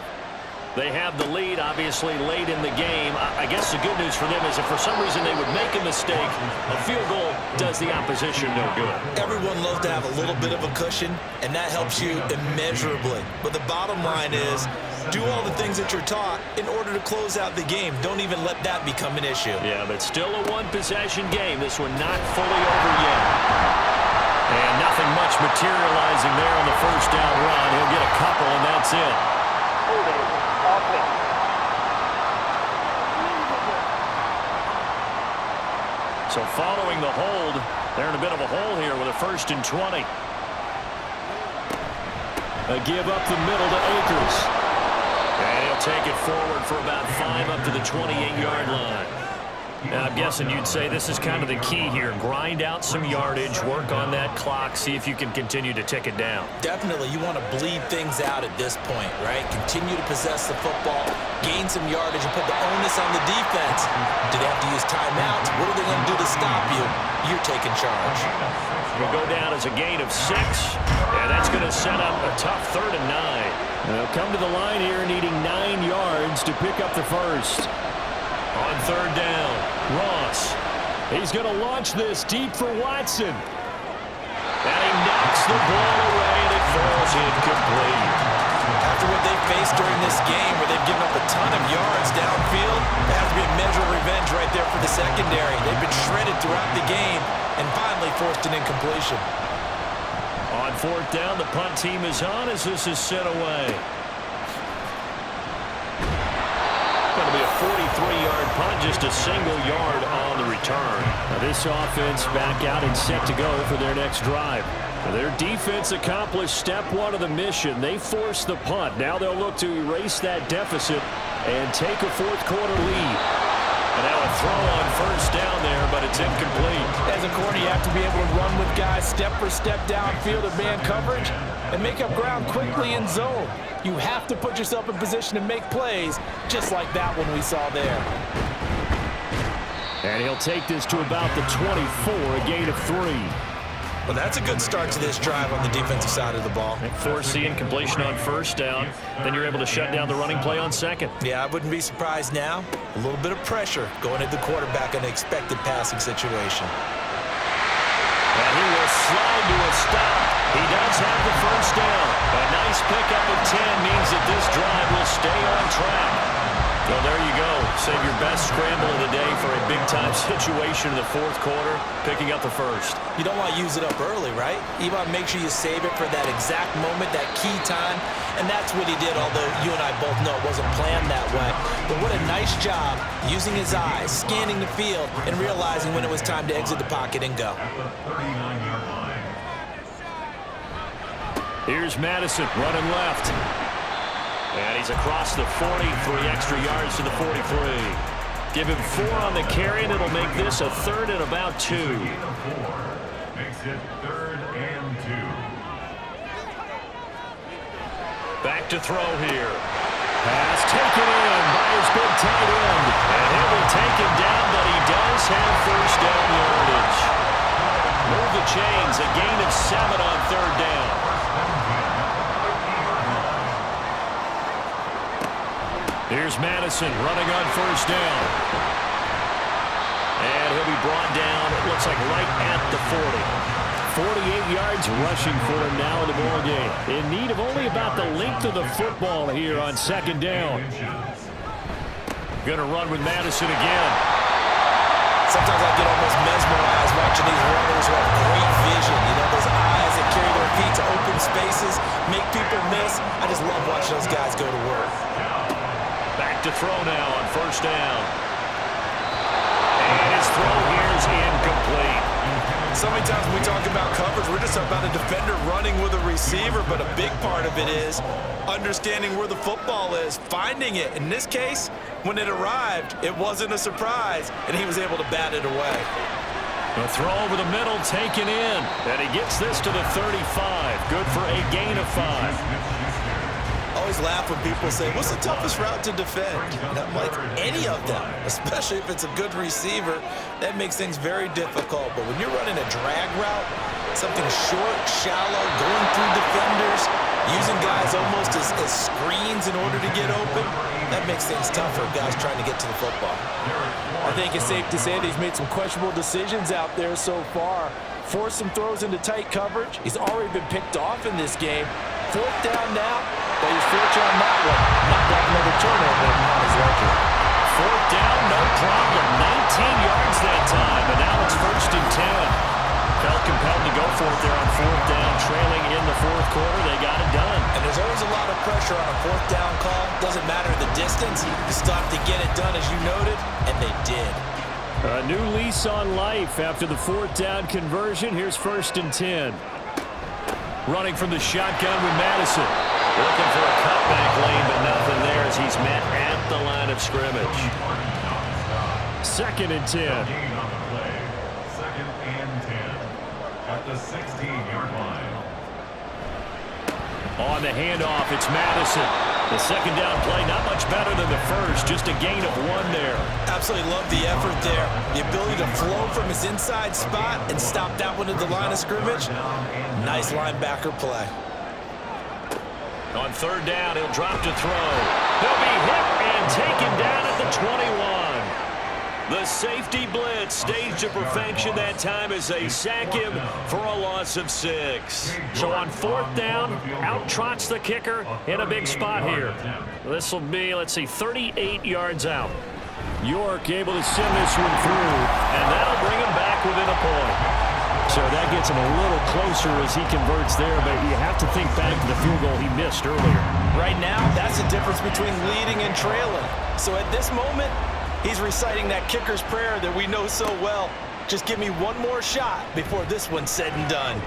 They have the lead, obviously, late in the game. I guess the good news for them is if for some reason they would make a mistake, a field goal does the opposition no good. Everyone loves to have a little bit of a cushion, and that helps you immeasurably. But the bottom line is, do all the things that you're taught in order to close out the game. Don't even let that become an issue. Yeah, but still a one-possession game. This one not fully over yet. And nothing much materializing there on the first down run. He'll get a couple, and that's it. So following the hold, they're in a bit of a hole here with a 1st and 20. A give up the middle to Akers. And he'll take it forward for about 5 up to the 28-yard line. Now, I'm guessing you'd say this is kind of the key here. Grind out some yardage, work on that clock, see if you can continue to tick it down. Definitely, you want to bleed things out at this point, right? Continue to possess the football, gain some yardage, and put the onus on the defense. Do they have to use timeouts? What are they going to do to stop you? You're taking charge. Will go down as a gain of 6, and that's going to set up a tough 3rd and 9. They'll come to the line here needing 9 yards to pick up the first. On 3rd down, Ross. He's going to launch this deep for Watson. And he knocks the ball away, and it falls incomplete. After what they faced during this game where they've given up a ton of yards downfield, there has to be a measure of revenge right there for the secondary. They've been shredded throughout the game and finally forced an incompletion. On 4th down, the punt team is on as this is sent away. Going to be a 43-yard punt, just a single yard on the return. Now this offense back out and set to go for their next drive. Now their defense accomplished step 1 of the mission. They forced the punt. Now they'll look to erase that deficit and take a 4th quarter lead. And now a throw on 1st down there, but it's incomplete. As a corner, you have to be able to run with guys step for step downfield in man coverage and make up ground quickly in zone. You have to put yourself in position to make plays, just like that one we saw there. And he'll take this to about the 24, a gain of 3. Well, that's a good start to this drive on the defensive side of the ball. Force the incompletion on 1st down. Then you're able to shut down the running play on 2nd. Yeah, I wouldn't be surprised now. A little bit of pressure going at the quarterback in an expected passing situation. And he will slide to a stop. He does have the 1st down. A nice pickup of 10 means that this drive will stay on track. Well, there you go. Save your best scramble of the day for a big-time situation in the 4th quarter, picking up the 1st. You don't want to use it up early, right? You want to make sure you save it for that exact moment, that key time, and that's what he did, although you and I both know it wasn't planned that way. But what a nice job using his eyes, scanning the field, and realizing when it was time to exit the pocket and go. Here's Madison running left. And he's across the 40, 3 extra yards to the 43. Give him 4 on the carry, and it'll make this a 3rd and about 2. Makes it 3rd and 2. Back to throw here. Pass taken in by his big tight end. And he will take him down, but he does have 1st down yardage. Move the chains, a gain of 7 on 3rd down. Here's Madison running on 1st down. And he'll be brought down, it looks like right at the 40. 48 yards rushing for him now in the ball game. In need of only about the length of the football here on 2nd down. Going to run with Madison again. Sometimes I get almost mesmerized watching these runners who have great vision. You know, those eyes that carry their feet to open spaces, make people miss. I just love watching those guys go to work. Back to throw now on 1st down. And his throw here is incomplete. So many times when we talk about coverage, we're just about a defender running with a receiver, but a big part of it is understanding where the football is, finding it. In this case, when it arrived, it wasn't a surprise, and he was able to bat it away. A throw over the middle taken in, and he gets this to the 35. Good for a gain of 5. Always laugh when people say, what's the toughest route to defend? And I'm like, any of them, especially if it's a good receiver, that makes things very difficult. But when you're running a drag route, something short, shallow, going through defenders, using guys almost as screens in order to get open, that makes things tougher, guys trying to get to the football. I think it's safe to say that he's made some questionable decisions out there so far. Forced some throws into tight coverage. He's already been picked off in this game. 4th down now, but he's fortunate on that one. Not that another turnover on his record. 4th down, no problem. 19 yards that time, and now it's 1st and 10. Felt compelled to go for it there on 4th down, trailing in the 4th quarter. They got it done. And there's always a lot of pressure on a 4th down call. Doesn't matter the distance. You still have to get it done, as you noted, and they did. A new lease on life after the 4th down conversion. Here's 1st and 10. Running from the shotgun with Madison. Looking for a cutback lane, but nothing there as he's met at the line of scrimmage. 2nd and 10. Gain on the play. 2nd and 10 at the 16-yard line. On the handoff, it's Madison. The 2nd down play, not much better than the first, just a gain of 1 there. Absolutely love the effort there. The ability to flow from his inside spot and stop that one at the line of scrimmage. Nice linebacker play. On 3rd down, he'll drop to throw. He'll be hit and taken down at the 21. The safety blitz staged to perfection that time as they sack him for a loss of 6. So on 4th down, out trots the kicker in a big spot here. This will be, let's see, 38 yards out. York able to send this one through, and that'll bring him back within a point. So that gets him a little closer as he converts there, but you have to think back to the field goal he missed earlier. Right now, that's the difference between leading and trailing. So at this moment, he's reciting that kicker's prayer that we know so well. Just give me one more shot before this one's said and done.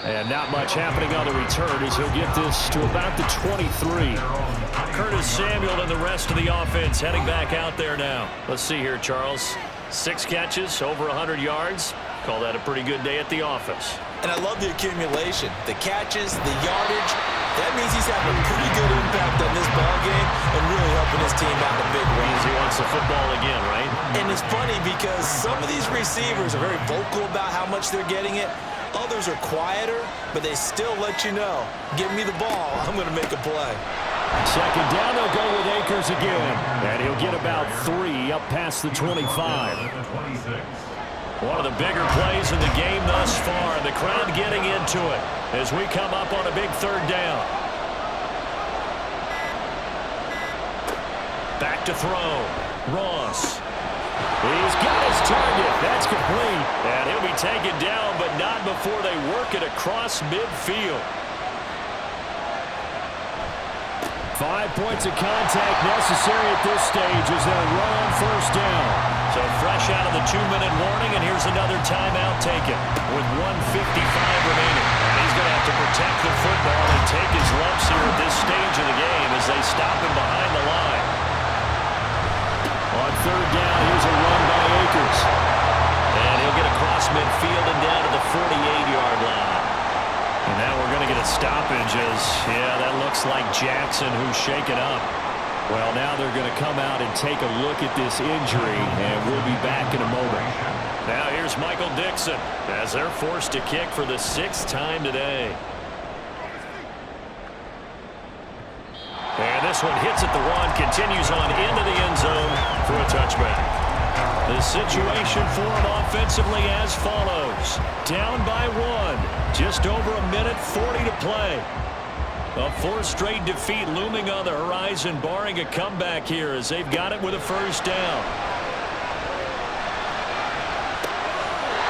And not much happening on the return as he'll get this to about the 23. Curtis Samuel and the rest of the offense heading back out there now. Let's see here, Charles. 6 catches, over 100 yards. Call that a pretty good day at the office. And I love the accumulation, the catches, the yardage. That means he's having a pretty good impact on this ball game and really helping his team out in a big way. Means he wants the football again, right? And it's funny because some of these receivers are very vocal about how much they're getting it. Others are quieter, but they still let you know, give me the ball, I'm going to make a play. 2nd down, they'll go with Akers again. And he'll get about 3 up past the 25. One of the bigger plays in the game thus far. The crowd getting into it as we come up on a big 3rd down. Back to throw. Ross. He's got his target. That's complete. And he'll be taken down, but not before they work it across midfield. 5 points of contact necessary at this stage as they'll run on 1st down. So fresh out of the 2-minute warning, and here's another timeout taken with 1:55 remaining. And he's going to have to protect the football and take his lumps here at this stage of the game as they stop him behind the line. On 3rd down, here's a run by Akers. And he'll get across midfield and down to the 48-yard line. And now we're going to get a stoppage as, yeah, that looks like Jackson who's shaken up. Well, now they're going to come out and take a look at this injury, and we'll be back in a moment. Now here's Michael Dixon as they're forced to kick for the 6th time today. And this one hits at the 1, continues on into the end zone for a touchback. The situation for him offensively as follows. Down by 1. Just over a minute, 40 to play. A 4th straight defeat looming on the horizon, barring a comeback here as they've got it with a 1st down.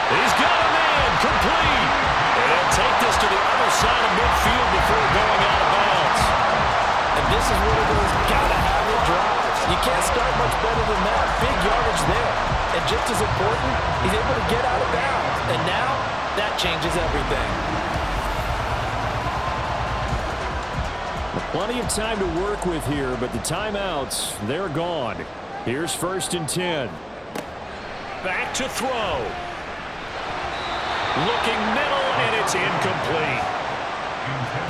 He's got a man, complete. And take this to the other side of midfield before going out of bounds. And this is one of those gotta-have-it drives. You can't start much better than that. Big yardage there. And just as important, he's able to get out of bounds. And now, that changes everything. Plenty of time to work with here, but the timeouts, they're gone. Here's 1st and 10. Back to throw. Looking middle, and it's incomplete.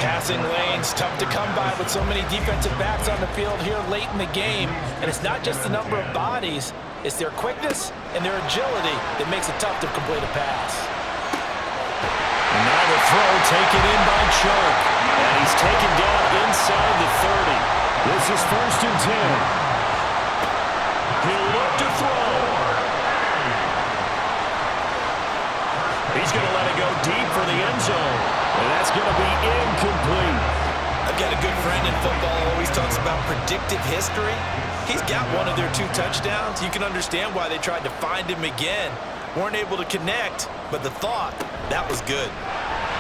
Passing lanes, tough to come by with so many defensive backs on the field here late in the game. And it's not just the number of bodies, it's their quickness and their agility that makes it tough to complete a pass. And now the throw taken in by Chark. And he's taken down inside the 30. This is 1st and 10. He'll look to throw. He's going to let it go deep for the end zone. And that's going to be incomplete. I've got a good friend in football who always talks about predictive history. He's got one of their 2 touchdowns. You can understand why they tried to find him again. Weren't able to connect, but the thought, that was good.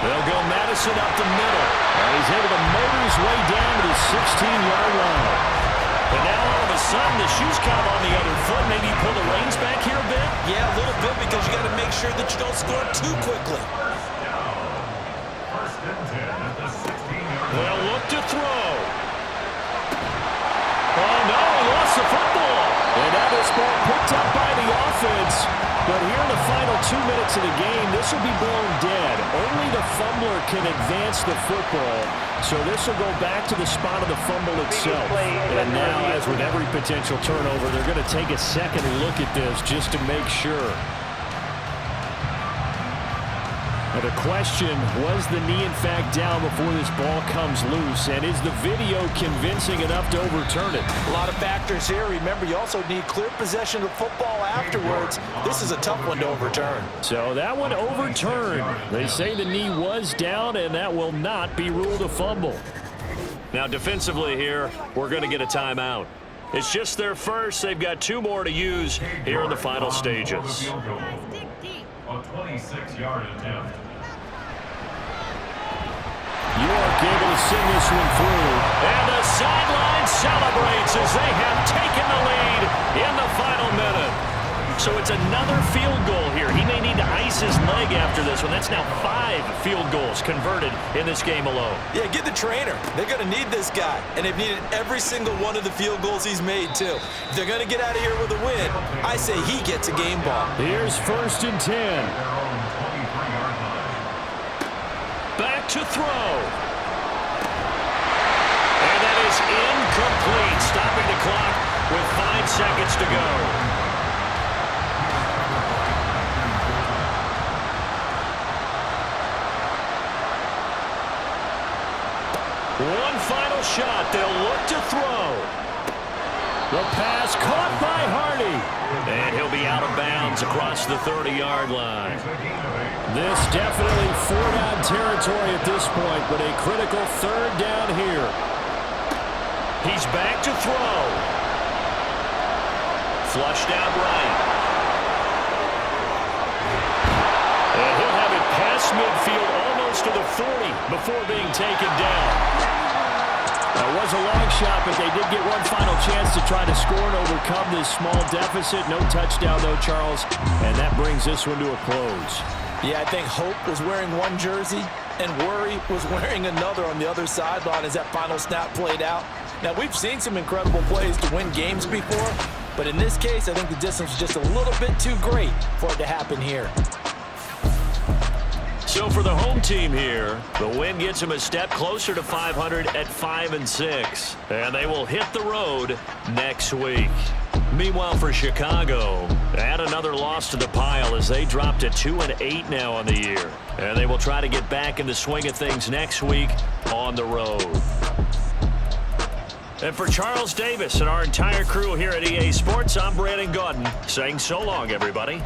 They'll go Madison up the middle. And he's able to motor his way down to the 16-yard line. But now all of a sudden the shoe's kind of on the other foot. Maybe pull the reins back here a bit. sure that you don't score too quickly. First and 10 at the 16-yard line. They'll look to throw. Oh, no, he lost the football. And now this ball picked up by the offense. But here in the final 2 minutes of the game, this will be blown dead. Only the fumbler can advance the football. So this will go back to the spot of the fumble itself. And now, as with every potential turnover, they're going to take a second look at this just to make sure. Now the question, was the knee in fact down before this ball comes loose? And is the video convincing enough to overturn it? A lot of factors here. Remember, you also need clear possession of the football afterwards. This is a tough one to overturn. So that one overturned. They say the knee was down, and that will not be ruled a fumble. Now defensively here, we're going to get a timeout. It's just their first. They've got 2 more to use here in the final stages. A 26-yard attempt. York able to send this one through. And the sideline celebrates as they have taken the lead in the final minute. So it's another field goal here. He may need to ice his leg after this one. That's now 5 field goals converted in this game alone. Yeah, get the trainer. They're going to need this guy. And they've needed every single one of the field goals he's made, too. If they're going to get out of here with a win, I say he gets a game ball. Here's 1st and 10. Their own 23-yard line. Back to throw. And that is incomplete. Stopping the clock with 5 seconds to go. One final shot. They'll look to throw. The pass caught by Hardy. And he'll be out of bounds across the 30-yard line. This definitely 4-down territory at this point, but a critical 3rd down here. He's back to throw. Flushed out right. And he'll have it past midfield almost to the 40 before being taken down. That was a long shot, but they did get one final chance to try to score and overcome this small deficit. No touchdown, though, Charles, and that brings this one to a close. Yeah, I think Hope was wearing one jersey and Worry was wearing another on the other sideline as that final snap played out. Now, we've seen some incredible plays to win games before, but in this case, I think the distance was just a little bit too great for it to happen here. So for the home team here, the win gets them a step closer to 500 at 5-6. And they will hit the road next week. Meanwhile, for Chicago, add another loss to the pile as they drop to 2-8 now on the year. And they will try to get back in the swing of things next week on the road. And for Charles Davis and our entire crew here at EA Sports, I'm Brandon Gaudin saying so long, everybody.